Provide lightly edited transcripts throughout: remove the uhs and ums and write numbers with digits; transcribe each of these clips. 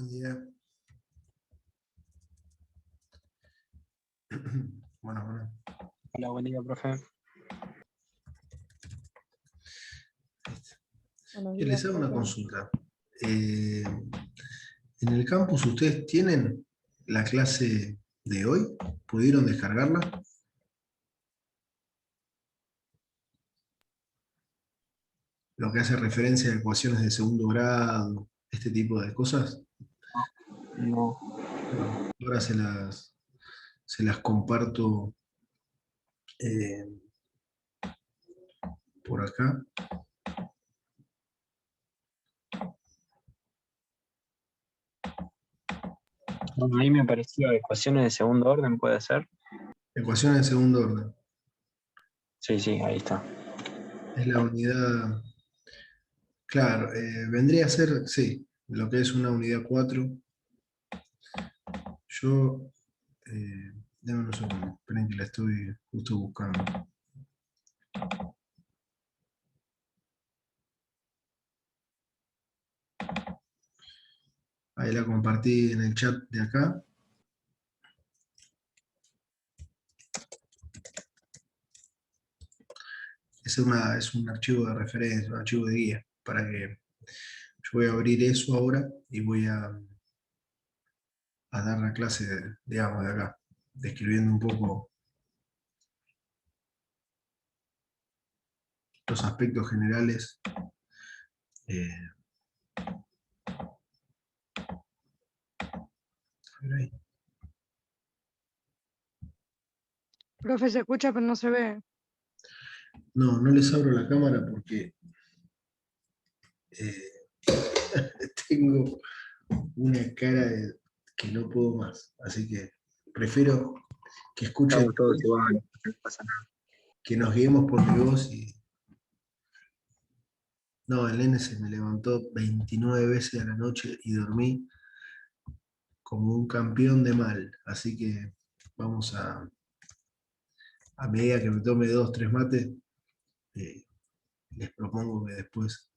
Buen día. Bueno. Hola, buen día, profe. Les hago una consulta. En el campus, ¿ustedes tienen la clase de hoy? ¿Pudieron descargarla? Lo que hace referencia a ecuaciones de segundo grado, este tipo de cosas. No. Ahora se las comparto por acá. Bueno, ahí me pareció ecuaciones de segundo orden, ¿puede ser? Ecuaciones de segundo orden. Sí, ahí está. Es la unidad. Claro, vendría a ser, sí, lo que es una unidad 4. Yo, déjame un segundo, esperen que la estoy justo buscando. Ahí la compartí en el chat de acá. Es un archivo de referencia, un archivo de guía, para que yo voy a abrir eso ahora y voy a dar la clase, digamos, de acá, describiendo un poco los aspectos generales. A ver ahí. Profe, se escucha pero no se ve. No les abro la cámara porque tengo una cara que no puedo más. Así que prefiero que escuchen, Estamos todos igual, no pasa nada. que nos guiemos por mi voz. No, el nene se me levantó 29 veces a la noche y dormí como un campeón de mal. Así que vamos a medida que me tome 2, 3 mates, les propongo que después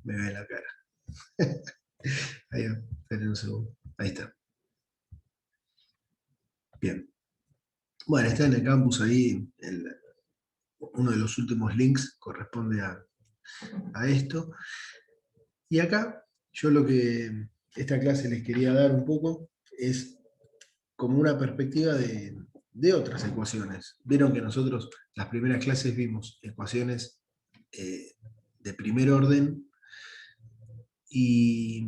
me vean la cara. Ahí va, esperen un segundo. Ahí está. Bien. Bueno, está en el campus ahí. Uno de los últimos links corresponde a esto. Y acá, yo lo que esta clase les quería dar un poco es como una perspectiva de otras ecuaciones. Vieron que nosotros las primeras clases vimos ecuaciones de primer orden y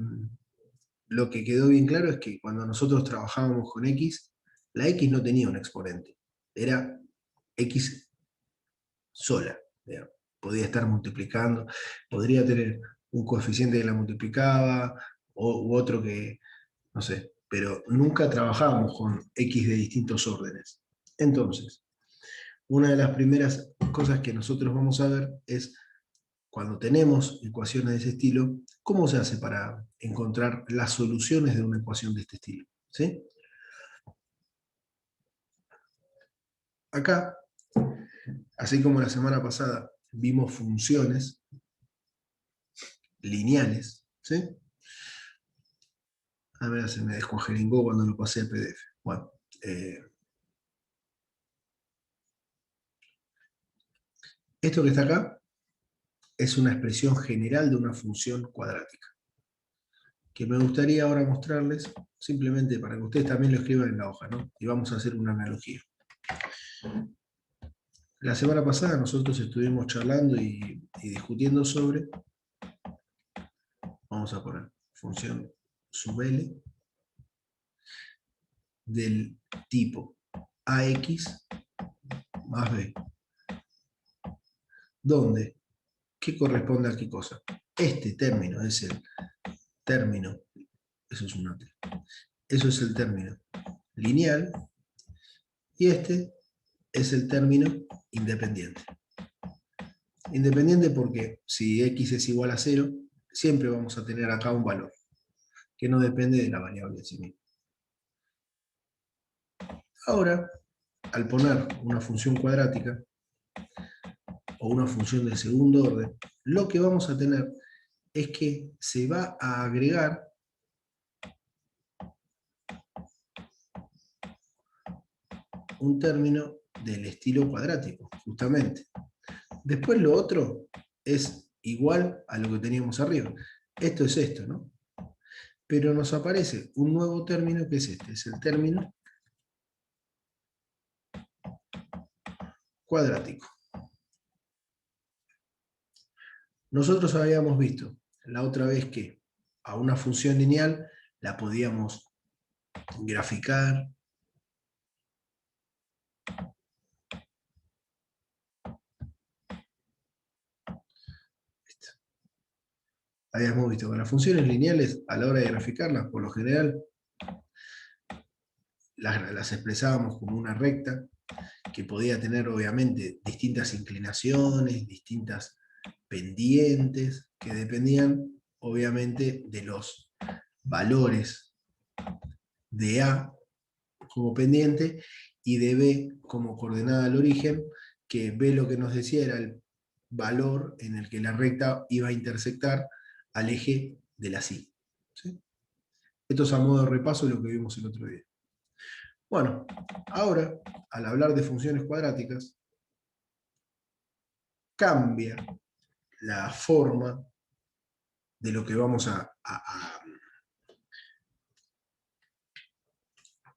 lo que quedó bien claro es que cuando nosotros trabajábamos con X, la X no tenía un exponente, era X sola, digamos. Podía estar multiplicando, podría tener un coeficiente que la multiplicaba u otro que, no sé, pero nunca trabajábamos con X de distintos órdenes. Entonces, una de las primeras cosas que nosotros vamos a ver es, cuando tenemos ecuaciones de ese estilo, ¿cómo se hace para encontrar las soluciones de una ecuación de este estilo? ¿Sí? Acá, así como la semana pasada vimos funciones lineales, ¿sí? A ver, se me descongelingó cuando lo pasé a PDF. Bueno, esto que está acá es una expresión general de una función cuadrática, que me gustaría ahora mostrarles, simplemente para que ustedes también lo escriban en la hoja, ¿no? Y vamos a hacer una analogía. La semana pasada nosotros estuvimos charlando y discutiendo sobre, vamos a poner, función sub L del tipo AX más B, donde, ¿qué corresponde a qué cosa? Este término es el término, eso es una T, eso es el término lineal, y este es el término independiente. Independiente porque si x es igual a 0, siempre vamos a tener acá un valor que no depende de la variable en sí misma. Ahora, al poner una función cuadrática o una función de segundo orden, lo que vamos a tener es que se va a agregar un término del estilo cuadrático, justamente. Después lo otro es igual a lo que teníamos arriba. Esto es esto, ¿no? Pero nos aparece un nuevo término que es este, es el término cuadrático. Nosotros habíamos visto la otra vez que a una función lineal la podíamos graficar. Habíamos visto que las funciones lineales, a la hora de graficarlas, por lo general, las expresábamos como una recta que podía tener obviamente distintas inclinaciones, distintas pendientes, que dependían obviamente de los valores de A como pendiente y de B como coordenada al origen, que B lo que nos decía era el valor en el que la recta iba a intersectar al eje de la Y. ¿Sí? Esto es a modo de repaso de lo que vimos el otro día. Bueno, ahora, al hablar de funciones cuadráticas, cambia la forma de lo que vamos a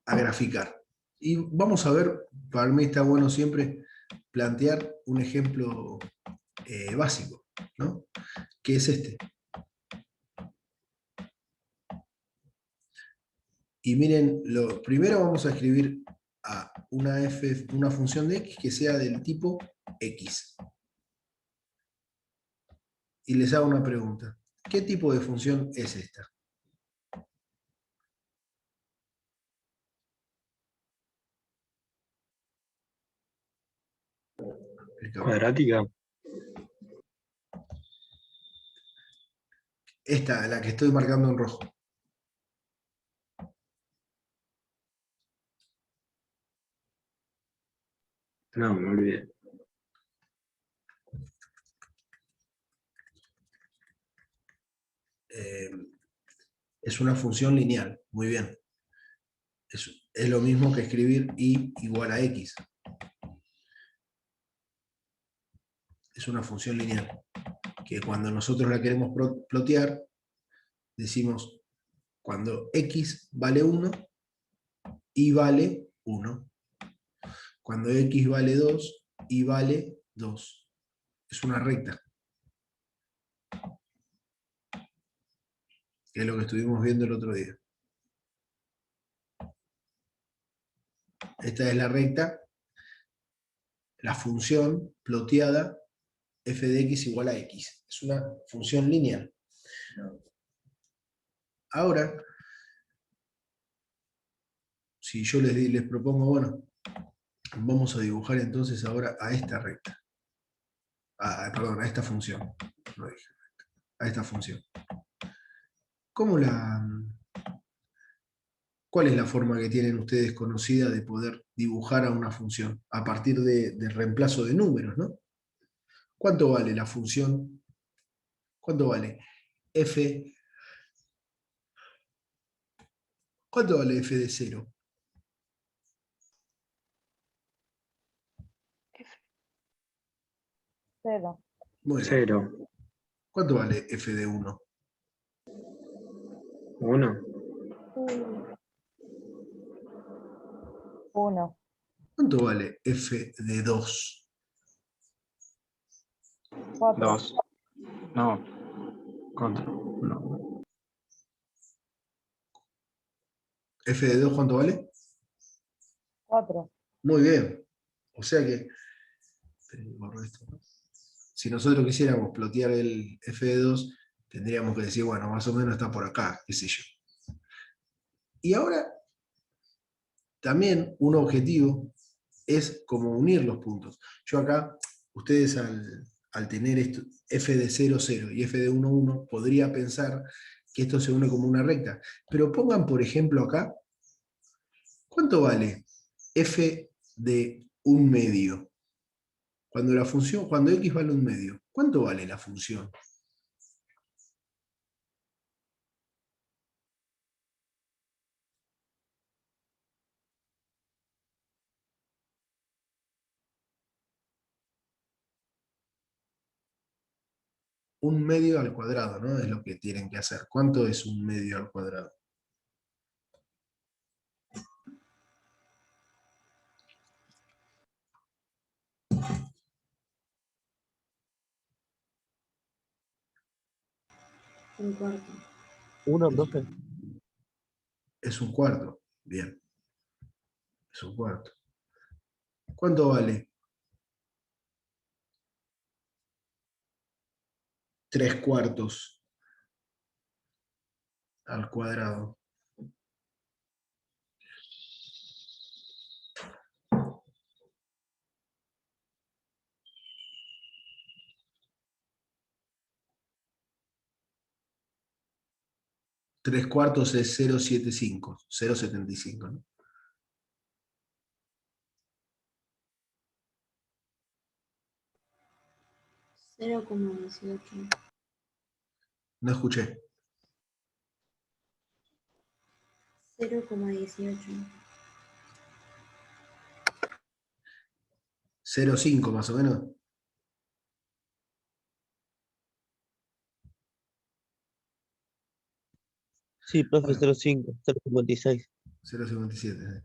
graficar. Y vamos a ver, para mí está bueno siempre plantear un ejemplo básico, ¿no? Que es este. Y miren, primero vamos a escribir a una función de x que sea del tipo x. Y les hago una pregunta. ¿Qué tipo de función es esta? Cuadrática. Esta, la que estoy marcando en rojo. No, me olvidé. Es una función lineal. Muy bien. Es lo mismo que escribir y igual a x. Es una función lineal. Que cuando nosotros la queremos plotear, decimos cuando x vale 1, y vale 1. Cuando x vale 2, y vale 2. Es una recta. Que es lo que estuvimos viendo el otro día. Esta es la recta, la función ploteada f de x igual a x. Es una función lineal. Ahora, si yo les propongo, bueno, vamos a dibujar entonces ahora a esta recta. Perdón, a esta función. No dije recta, a esta función. ¿Cuál es la forma que tienen ustedes conocida de poder dibujar a una función? A partir del reemplazo de números, ¿no? ¿Cuánto vale la función? ¿Cuánto vale f? ¿Cuánto vale f de 0? Cero. Muy bien. 0, ¿Cuánto vale f de 1? 1, 1. ¿Cuánto vale f de 2? 4. 2. No, contra. No. ¿F de 2 cuánto vale? 4. Muy bien. O sea que, borro esto, ¿no? Si nosotros quisiéramos plotear el f de 2, tendríamos que decir, bueno, más o menos está por acá, qué sé yo. Y ahora, también un objetivo es como unir los puntos. Yo acá, ustedes al tener esto, f de 0, 0 y f de 1, 1, podría pensar que esto se une como una recta. Pero pongan, por ejemplo, acá, ¿cuánto vale f de 1 medio? Cuando x vale 1 medio, ¿cuánto vale la función? un medio al cuadrado, ¿no? Es lo que tienen que hacer. ¿Cuánto es un medio al cuadrado? Un cuarto. 1, 12. Es un cuarto. Bien. Es un cuarto. ¿Cuánto vale? 3/4 al cuadrado. Tres cuartos es 0,75, ¿no? $0,18. No escuché. 0,18. 0,5 más o menos. Sí, profe, Bueno. 0,5, 0,56. 0,57.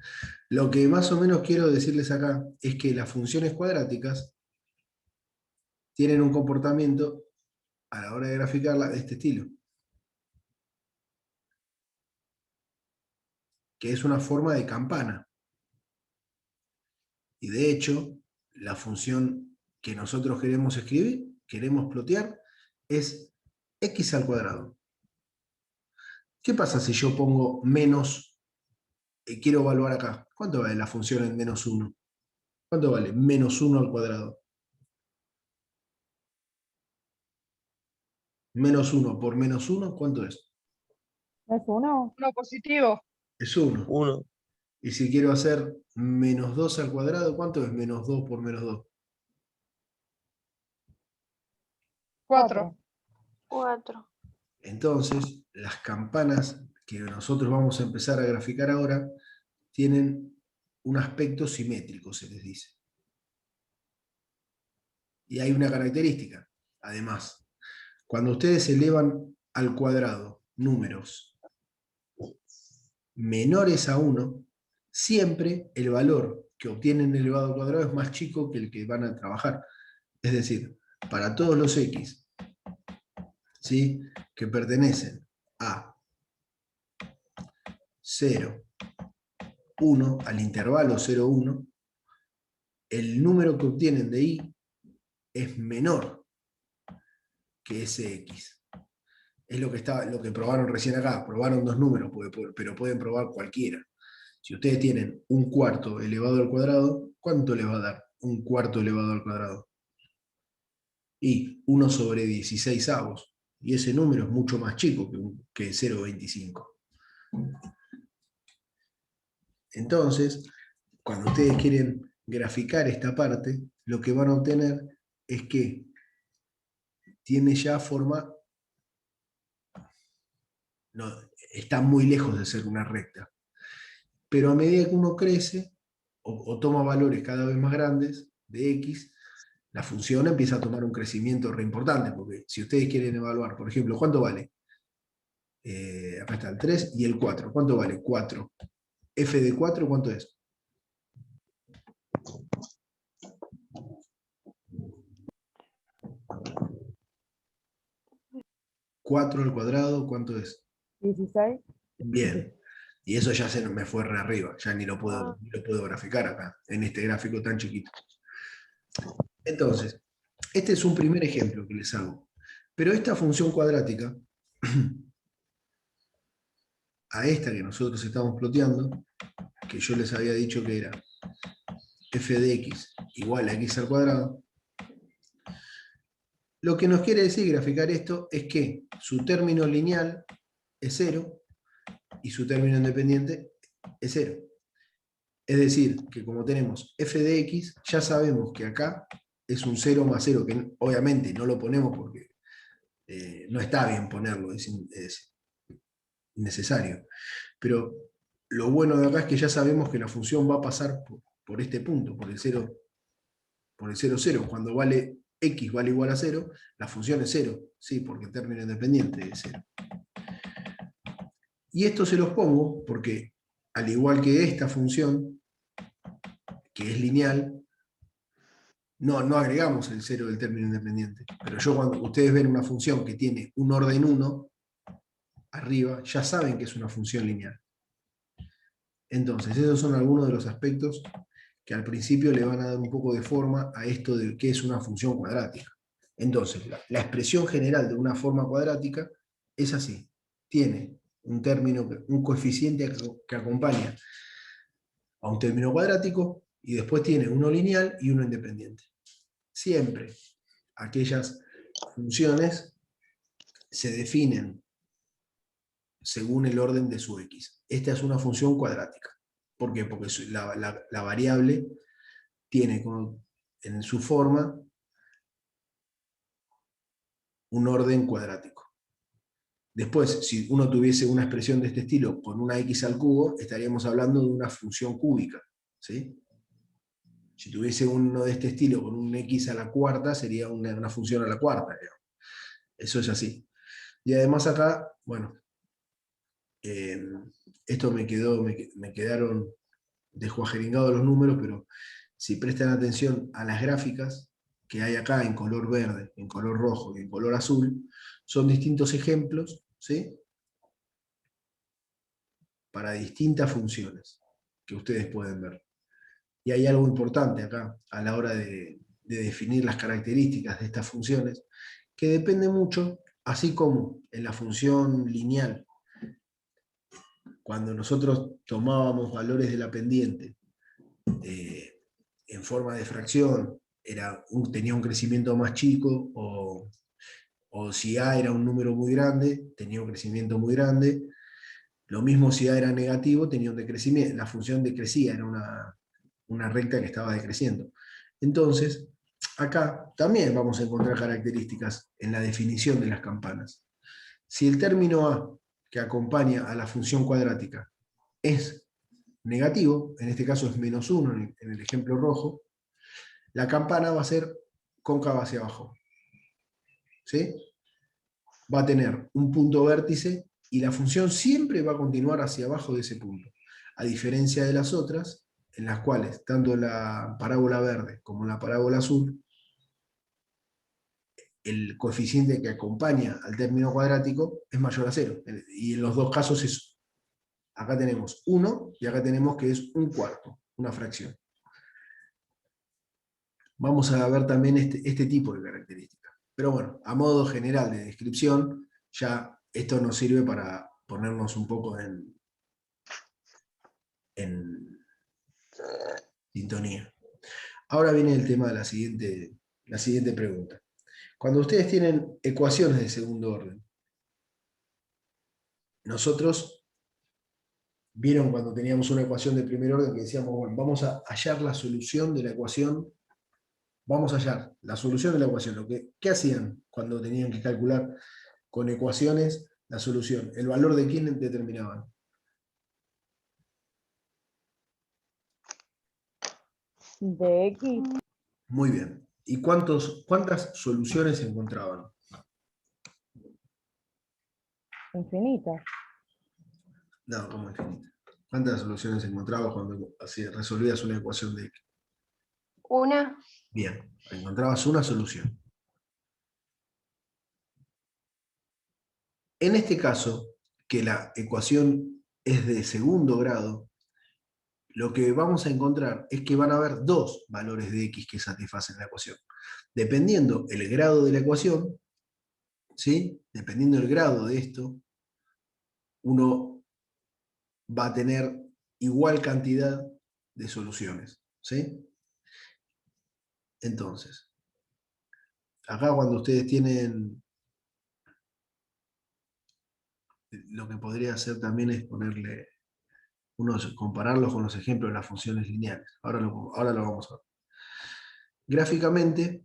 Lo que más o menos quiero decirles acá es que las funciones cuadráticas tienen un comportamiento a la hora de graficarla de este estilo, que es una forma de campana. Y de hecho, la función que nosotros queremos escribir, queremos plotear, es x al cuadrado. ¿Qué pasa si yo pongo menos, quiero evaluar acá? ¿Cuánto vale la función en -1? ¿Cuánto vale -1 al cuadrado? -1 por -1, ¿cuánto es? ¿No es 1? Uno positivo. Es 1. 1, Y si quiero hacer -2 al cuadrado, ¿cuánto es -2 por -2? 4. 4. Entonces, las campanas que nosotros vamos a empezar a graficar ahora tienen un aspecto simétrico, se les dice. Y hay una característica, además. Cuando ustedes elevan al cuadrado números menores a 1, siempre el valor que obtienen elevado al cuadrado es más chico que el que van a trabajar. Es decir, para todos los x, ¿sí?, que pertenecen a 0, 1, al intervalo 0, 1, el número que obtienen de y es menor que ese x. Es lo que probaron recién acá. Probaron dos números, pero pueden probar cualquiera. Si ustedes tienen un cuarto elevado al cuadrado, ¿cuánto les va a dar un cuarto elevado al cuadrado? Y 1 sobre 16avos. Y ese número es mucho más chico que 0,25. Entonces, cuando ustedes quieren graficar esta parte, lo que van a obtener es que tiene ya forma, no, está muy lejos de ser una recta. Pero a medida que uno crece o toma valores cada vez más grandes de x, la función empieza a tomar un crecimiento re importante, porque si ustedes quieren evaluar, por ejemplo, ¿cuánto vale? Acá está el 3 y el 4. ¿Cuánto vale? 4. F de 4, ¿cuánto es? ¿4 al cuadrado, cuánto es? 16. Bien. Y eso ya se me fue re arriba, ya ni lo puedo graficar acá, en este gráfico tan chiquito. Entonces, este es un primer ejemplo que les hago. Pero esta función cuadrática, a esta que nosotros estamos ploteando, que yo les había dicho que era f de x igual a x al cuadrado, lo que nos quiere decir graficar esto es que su término lineal es 0 y su término independiente es 0. Es decir, que como tenemos f de x, ya sabemos que acá es un 0 más 0, que obviamente no lo ponemos porque no está bien ponerlo, es innecesario. Pero lo bueno de acá es que ya sabemos que la función va a pasar por este punto, por el 0, 0. Cuando vale x vale igual a 0, la función es 0, ¿sí? Porque el término independiente es 0. Y esto se los pongo porque, al igual que esta función, que es lineal, no agregamos el 0 del término independiente. Pero yo cuando ustedes ven una función que tiene un orden 1, arriba, ya saben que es una función lineal. Entonces, esos son algunos de los aspectos que al principio le van a dar un poco de forma a esto de qué es una función cuadrática. Entonces, la expresión general de una forma cuadrática es así. Tiene un término, un coeficiente que acompaña a un término cuadrático y después tiene uno lineal y uno independiente. Siempre aquellas funciones se definen según el orden de su x. Esta es una función cuadrática. ¿Por qué? Porque la variable tiene en su forma un orden cuadrático. Después, si uno tuviese una expresión de este estilo con una x al cubo, estaríamos hablando de una función cúbica, ¿sí? Si tuviese uno de este estilo con un x a la cuarta, sería una función a la cuarta, digamos. Eso es así. Y además acá, bueno, esto me quedaron descuajeringados los números, pero si prestan atención a las gráficas que hay acá en color verde, en color rojo y en color azul, son distintos ejemplos, ¿sí? Para distintas funciones que ustedes pueden ver. Y hay algo importante acá a la hora de definir las características de estas funciones, que depende mucho, así como en la función lineal, cuando nosotros tomábamos valores de la pendiente en forma de fracción, tenía un crecimiento más chico, o si A era un número muy grande, tenía un crecimiento muy grande. Lo mismo si A era negativo, tenía un decrecimiento, la función decrecía, era una recta que estaba decreciendo. Entonces, acá también vamos a encontrar características en la definición de las campanas. Si el término A que acompaña a la función cuadrática es negativo, en este caso es -1 en el ejemplo rojo, la campana va a ser cóncava hacia abajo. ¿Sí? Va a tener un punto vértice y la función siempre va a continuar hacia abajo de ese punto. A diferencia de las otras, en las cuales tanto la parábola verde como la parábola azul, el coeficiente que acompaña al término cuadrático es mayor a 0. Y en los dos casos acá tenemos 1 y acá tenemos que es un cuarto, una fracción. Vamos a ver también este tipo de características. Pero bueno, a modo general de descripción, ya esto nos sirve para ponernos un poco en sintonía. Ahora viene el tema de la siguiente pregunta. Cuando ustedes tienen ecuaciones de segundo orden, nosotros vieron cuando teníamos una ecuación de primer orden que decíamos, bueno, vamos a hallar la solución de la ecuación, vamos a hallar la solución de la ecuación. ¿Qué hacían cuando tenían que calcular con ecuaciones la solución? ¿El valor de quién determinaban? De X, Muy bien. ¿Y cuántas soluciones se encontraban? infinita. No, como infinita. ¿Cuántas soluciones encontrabas cuando resolvías una ecuación de X? Una. Bien, encontrabas una solución. En este caso, que la ecuación es de segundo grado, lo que vamos a encontrar es que van a haber dos valores de X que satisfacen la ecuación. Dependiendo el grado de la ecuación, ¿sí? Dependiendo el grado de esto, uno va a tener igual cantidad de soluciones, ¿sí? Entonces, acá cuando ustedes tienen, lo que podría hacer también es compararlos con los ejemplos de las funciones lineales. Ahora lo vamos a ver. Gráficamente,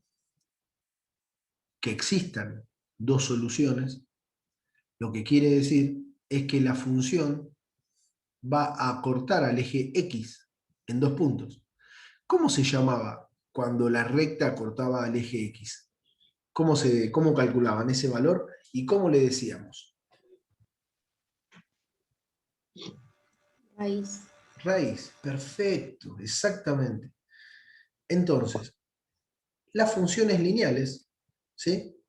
que existan dos soluciones, lo que quiere decir es que la función va a cortar al eje X en dos puntos. ¿Cómo se llamaba cuando la recta cortaba al eje X? cómo calculaban ese valor y cómo le decíamos? Raíz. Raíz, perfecto, exactamente. Entonces, las funciones lineales, ¿sí?,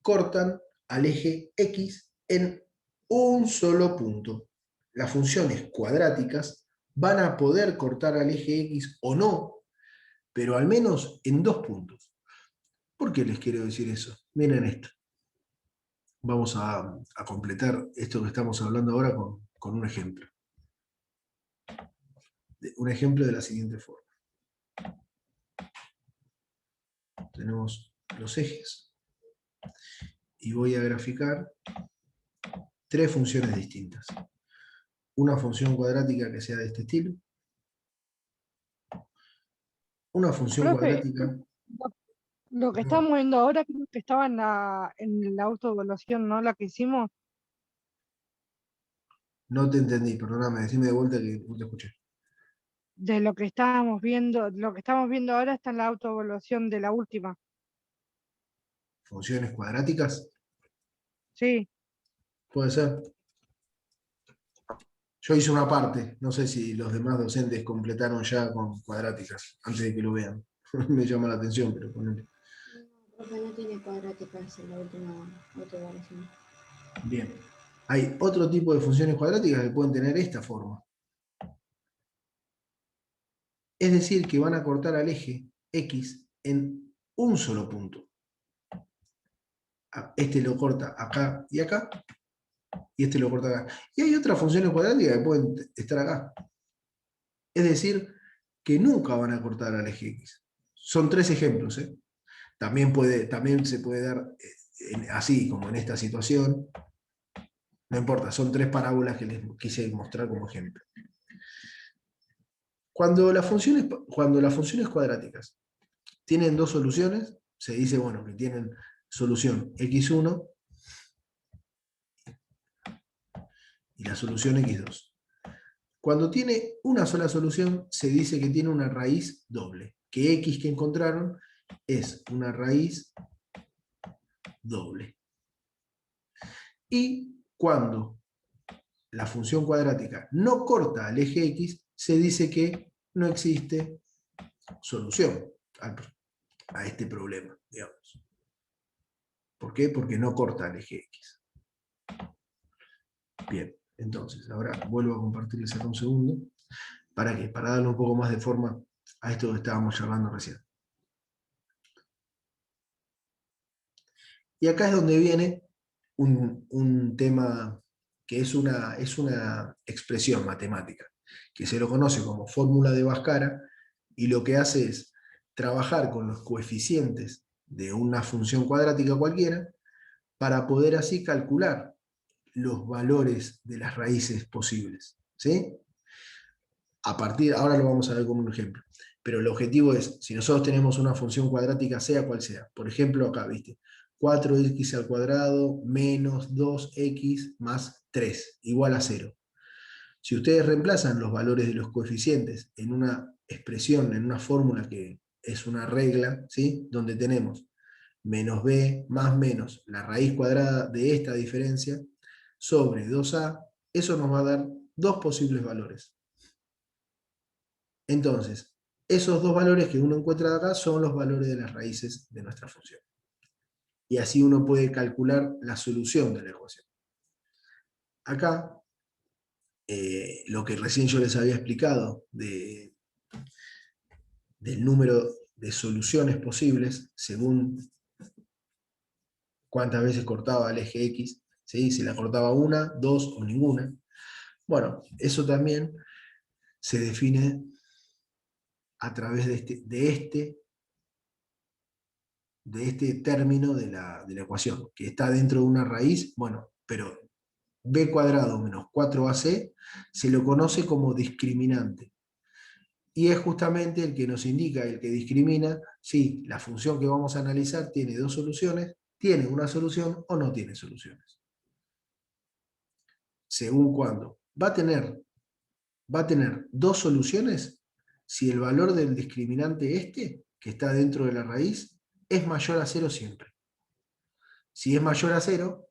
cortan al eje X en un solo punto. Las funciones cuadráticas van a poder cortar al eje X o no, pero al menos en 2 puntos. ¿Por qué les quiero decir eso? Miren esto. Vamos a completar esto que estamos hablando ahora con un ejemplo. Un ejemplo de la siguiente forma. Tenemos los ejes y voy a graficar 3 funciones distintas. Una función cuadrática que sea de este estilo. Una función Profe, cuadrática. lo que No, estamos viendo ahora creo que estaba en la autoevaluación, ¿no? La que hicimos. no te entendí, perdóname, decime de vuelta que no te escuché. De lo que estamos viendo ahora está en la autoevaluación de la última. ¿Funciones cuadráticas? Sí. Puede ser. Yo hice una parte, no sé si los demás docentes completaron ya con cuadráticas, antes de que lo vean. Me llama la atención, pero ponele. No, profe, no tiene cuadráticas en la última autoevaluación. Bien. Hay otro tipo de funciones cuadráticas que pueden tener esta forma. Es decir, que van a cortar al eje X en un solo punto. Este lo corta acá y acá, y este lo corta acá. Y hay otras funciones cuadráticas que pueden estar acá. Es decir, que nunca van a cortar al eje X. Son 3 ejemplos, ¿eh? También se puede dar así, como en esta situación. No importa, son 3 parábolas que les quise mostrar como ejemplo. Cuando las funciones cuadráticas tienen 2 soluciones, se dice, bueno, que tienen solución x1 y la solución x2. Cuando tiene una sola solución, se dice que tiene una raíz doble, que x que encontraron es una raíz doble. Y cuando la función cuadrática no corta al eje X, se dice que no existe solución a este problema, digamos. ¿Por qué? Porque no corta al eje X. Bien, entonces, ahora vuelvo a compartirles acá un segundo. ¿Para qué? Para darle un poco más de forma a esto que estábamos charlando recién. Y acá es donde viene un tema que es una expresión matemática, que se lo conoce como fórmula de Bhaskara, y lo que hace es trabajar con los coeficientes de una función cuadrática cualquiera para poder así calcular los valores de las raíces posibles. ¿Sí? Ahora lo vamos a ver como un ejemplo. Pero el objetivo es, si nosotros tenemos una función cuadrática, sea cual sea, por ejemplo acá, ¿viste? 4x al cuadrado menos 2x más 3, igual a 0. Si ustedes reemplazan los valores de los coeficientes en una expresión, en una fórmula que es una regla, ¿sí?, donde tenemos menos b más menos la raíz cuadrada de esta diferencia sobre 2a, eso nos va a dar 2 posibles valores. Entonces, esos 2 valores que uno encuentra acá son los valores de las raíces de nuestra función. Y así uno puede calcular la solución de la ecuación. Acá, lo que recién yo les había explicado del número de soluciones posibles según cuántas veces cortaba el eje X, ¿sí? Si la cortaba una, 2 o ninguna. Bueno, eso también se define a través de este término de la ecuación, que está dentro de una raíz, bueno, pero b cuadrado menos 4ac se lo conoce como discriminante. Y es justamente el que nos indica, el que discrimina, si la función que vamos a analizar tiene 2 soluciones, tiene una solución o no tiene soluciones. Según cuándo. Va a tener 2 soluciones si el valor del discriminante que está dentro de la raíz, es mayor a 0 siempre. Si es mayor a 0,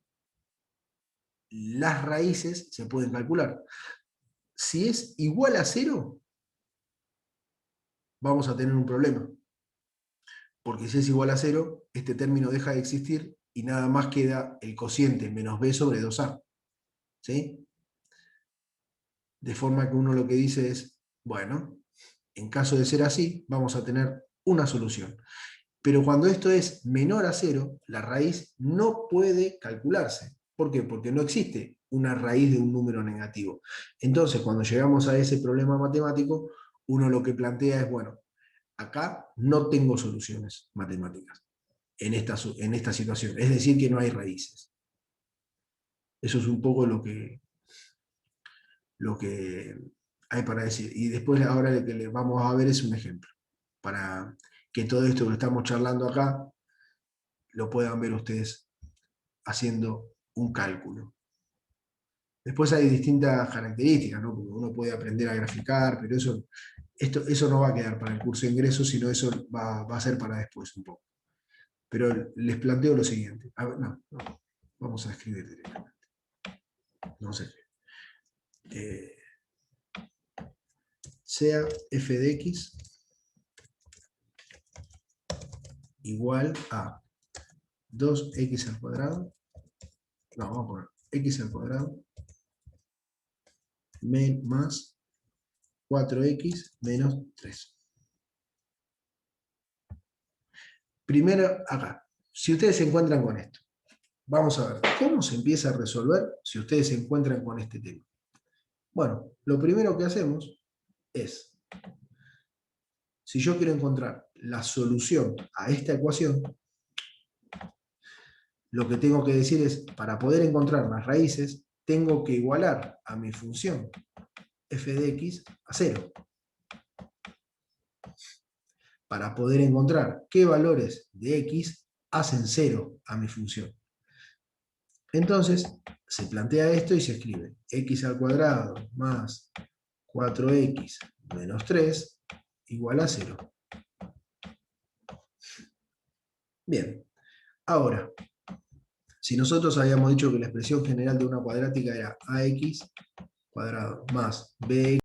las raíces se pueden calcular. Si es igual a 0, vamos a tener un problema. Porque si es igual a 0, este término deja de existir y nada más queda el cociente menos b sobre 2a. ¿Sí? De forma que uno lo que dice es, bueno, en caso de ser así, vamos a tener una solución. Pero cuando esto es menor a 0, la raíz no puede calcularse. ¿Por qué? Porque no existe una raíz de un número negativo. Entonces, cuando llegamos a ese problema matemático, uno lo que plantea es, bueno, acá no tengo soluciones matemáticas en esta situación. Es decir, que no hay raíces. Eso es un poco lo que hay para decir. Y después ahora lo que le vamos a ver es un ejemplo, para que todo esto que estamos charlando acá lo puedan ver ustedes haciendo un cálculo. Después hay distintas características, ¿no? Porque uno puede aprender a graficar, pero eso no va a quedar para el curso de ingresos, sino eso va a ser para después un poco. Pero les planteo lo siguiente. A ver, no, vamos a escribir directamente. No sé. Sea f de x igual a 2x al cuadrado, no, vamos a poner x al cuadrado más 4x menos 3. Primero acá, si ustedes se encuentran con esto, vamos a ver cómo se empieza a resolver si ustedes se encuentran con este tema. Bueno, lo primero que hacemos es, si yo quiero encontrar la solución a esta ecuación, lo que tengo que decir es, para poder encontrar las raíces, tengo que igualar a mi función f de x a 0. Para poder encontrar qué valores de x hacen 0 a mi función. Entonces, se plantea esto y se escribe x al cuadrado más 4x menos 3 igual a 0. Bien, ahora, si nosotros habíamos dicho que la expresión general de una cuadrática era ax cuadrado más bx